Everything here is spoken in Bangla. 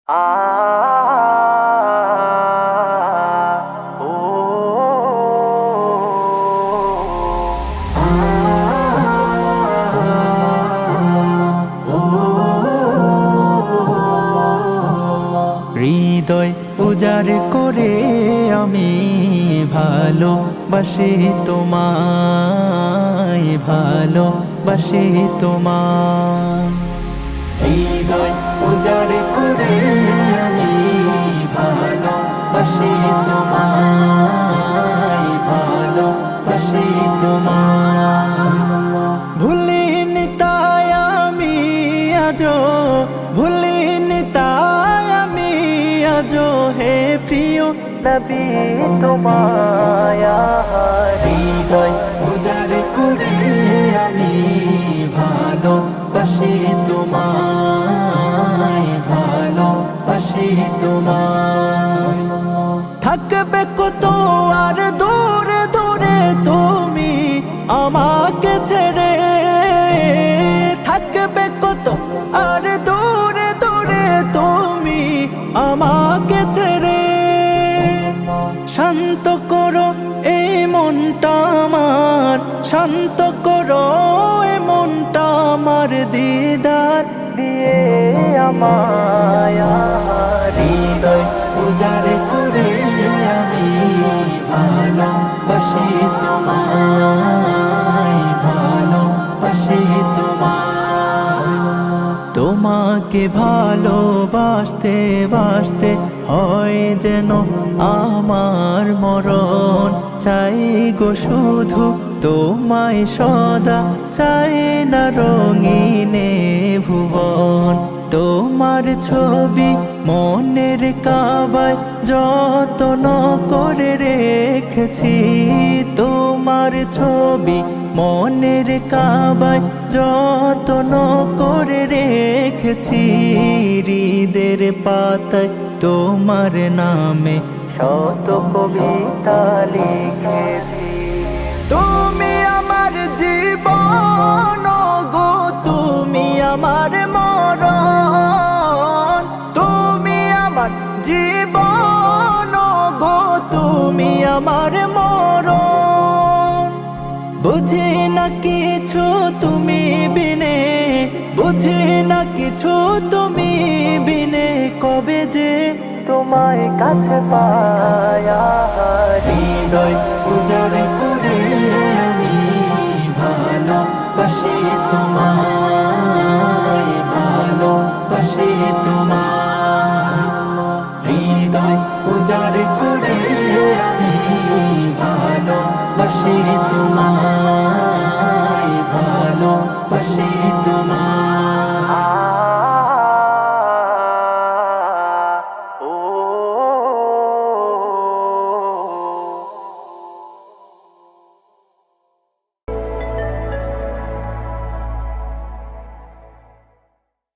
আ ও হৃদয় উজাড় করে আমি ভালোবাসি তোমায়, ভালোবাসি তোমায়। হৃদয় উজাড় করে আমি ভালোবাসি তোমায়, ভালোবাসি তোমায়। ভুলিনি তাই আমি আজো, ভুলিনি তাই আমি আজো হে প্রিয় নবী তোমায়। হৃদয় উজাড় করে আমি ভালোবাসি তোমায়, ভালোবাসি তোমায়। থাকবে কত আর দূরে দূরে তুমি আমাকে ছেড়ে, থাকবে কত আর দূরে দূরে তুমি আমাকে ছেড়ে। শান্ত করো এই মনটা আমার, শান্ত করো এই মনটা আমার, দিদার দিয়ে আমায়। হৃদয় উজাড় করে আমি ভালোবাসি তোমায়, ভালোবাসি তোমায়। তোমাকে ভালোবাসতে বাসতে হয় যেন আমার মরণ, চাই গো শুধু তোমায় সদা, চাই না রঙিনে ভুবন। তোমার ছবি মনের কাবায় যত্ন করে রেখেছি, তোমার ছবি মনের কাবায় যত্ন করে রেখেছি। হৃদের পাতায় তোমার নামে শত কবিতা লিখেছি। তুমি আমার জীবন গো, তুমি আমার মরণ, তুমি আমার জীবন গো, তুমি আমার মরণ। বুঝি না কিছু তুমি বিনে, বুঝি না কিছু তুমি বিনে, কবে যে তোমায় কাছে পায়া। হৃদয় উজাড় করে আমি ভালোবাসি তোমায়, ভালোবাসি তোমায়। হৃদয় উজাড় করে আমি ভালোবাসি তোমায়, ভালোবাসি তোমায়।